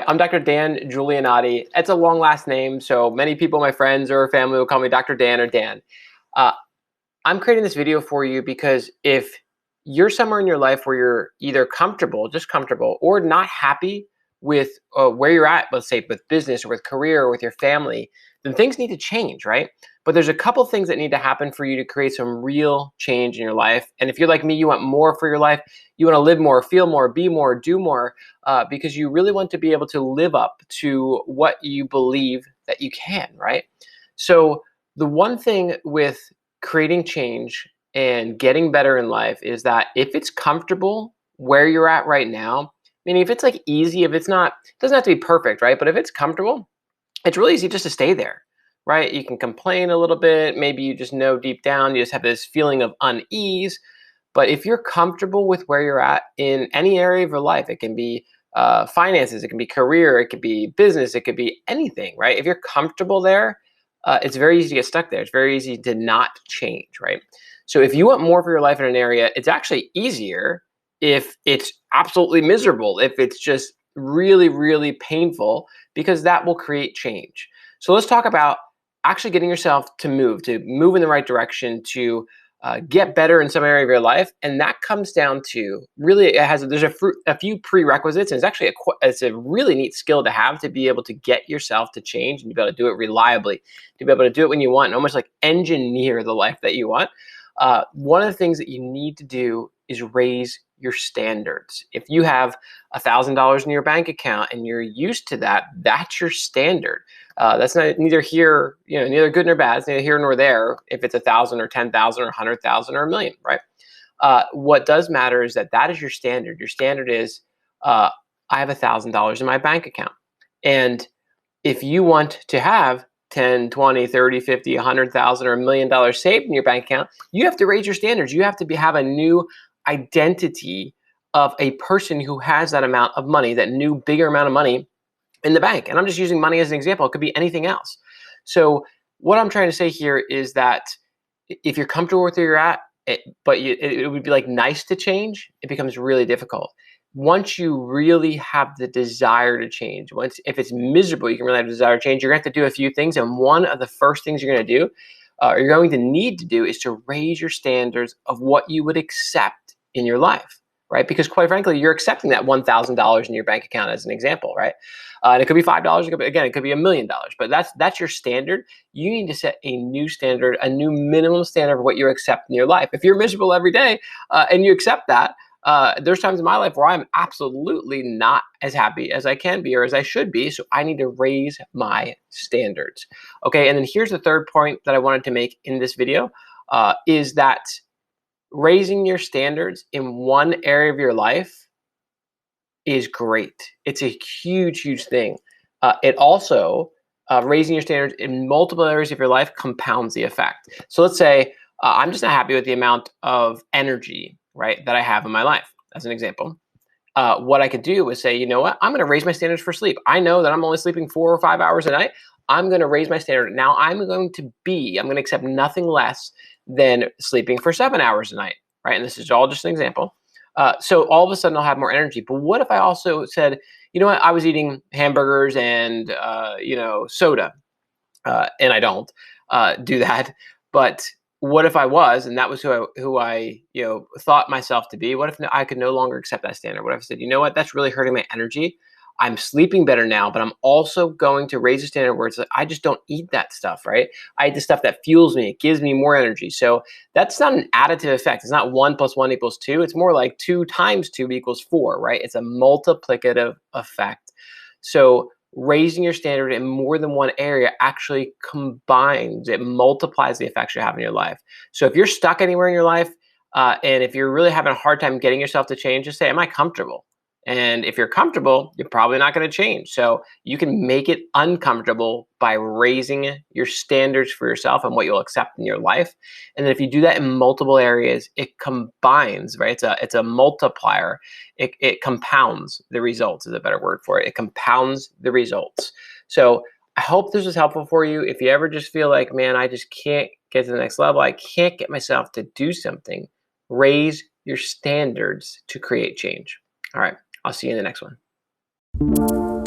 Hi, I'm Dr. Dan Giulianotti. It's a long last name, so many people, my friends or family, will call me Dr. Dan or Dan. Uh, I'm creating this video for you because if you're somewhere in your life where you're either comfortable, just comfortable, or not happy with where you're at, let's say with business or with career or with your family, then things need to change, right? But there's a couple things that need to happen for you to create some real change in your life. And if you're like me, you want more for your life, you want to live more, feel more, be more, do more, because you really want to be able to live up to what you believe that you can, right? So the one thing with creating change and getting better in life is that if it's comfortable where you're at right now, meaning if it's like easy, if it's not, it doesn't have to be perfect, right? But if it's comfortable, it's really easy just to stay there, right? You can complain a little bit. Maybe you just know deep down, you just have this feeling of unease. But if you're comfortable with where you're at in any area of your life, it can be finances, it can be career, it could be business, it could be anything, right? If you're comfortable there, it's very easy to get stuck there. It's very easy to not change, right? So if you want more for your life in an area, it's actually easier if it's absolutely miserable, if it's just really, really painful, because that will create change. So let's talk about actually getting yourself to move in the right direction, to get better in some area of your life, and that comes down to really there's a few prerequisites, and it's actually it's a really neat skill to have to be able to get yourself to change and to be able to do it reliably, to be able to do it when you want, and almost like engineer the life that you want. One of the things that you need to do is raise your standards. If you have $1,000 in your bank account and you're used to that, that's your standard. That's not neither here, neither good nor bad. It's neither here nor there. If it's 1,000 or 10,000 or 100,000 or a million, right? What does matter is that that is your standard. Your standard is, I have $1,000 in my bank account, and if you want to have 10, 20, 30, 50, 100,000 or $1,000,000 saved in your bank account, you have to raise your standards. You have to have a new identity of a person who has that amount of money, that new bigger amount of money in the bank. And I'm just using money as an example. It could be anything else. So what I'm trying to say here is that if you're comfortable with where you're at, it would be like nice to change, it becomes really difficult. Once you really have the desire to change, if it's miserable, you can really have a desire to change, you're going to have to do a few things. And one of the first things you're going to do, or you're going to need to do, is to raise your standards of what you would accept in your life, right? Because quite frankly, you're accepting that $1,000 in your bank account as an example, right? And it could be $5. It could be $1,000,000. But that's your standard. You need to set a new standard, a new minimum standard of what you accept in your life. If you're miserable every day and you accept that, there's times in my life where I'm absolutely not as happy as I can be or as I should be. So I need to raise my standards. Okay, and then here's the third point that I wanted to make in this video, is that raising your standards in one area of your life is great. It's a huge, huge thing. It also, raising your standards in multiple areas of your life compounds the effect. So let's say I'm just not happy with the amount of energy, right, that I have in my life, as an example. What I could do is say, you know what, I'm going to raise my standards for sleep. I know that I'm only sleeping 4 or 5 hours a night. I'm going to raise my standard. Now I'm going to accept nothing less than sleeping for 7 hours a night, right? And this is all just an example. So all of a sudden I'll have more energy. But what if I also said, you know what, I was eating hamburgers and, soda, and I don't do that. But what if I was, and that was who I thought myself to be? What if I could no longer accept that standard? What if I said, you know what, that's really hurting my energy. I'm sleeping better now, but I'm also going to raise the standard where it's like, I just don't eat that stuff, right? I eat the stuff that fuels me. It gives me more energy. So that's not an additive effect. It's not 1 + 1 = 2. It's more like 2 × 2 = 4, right? It's a multiplicative effect. So raising your standard in more than one area actually combines, it multiplies the effects you have in your life. So if you're stuck anywhere in your life, and if you're really having a hard time getting yourself to change, just say, am I comfortable? And if you're comfortable, you're probably not going to change. So you can make it uncomfortable by raising your standards for yourself and what you'll accept in your life. And then if you do that in multiple areas, it combines, right? It's a multiplier. It compounds the results, is a better word for it. It compounds the results. So I hope this was helpful for you. If you ever just feel like, man, I just can't get to the next level, I can't get myself to do something, raise your standards to create change. All right. I'll see you in the next one.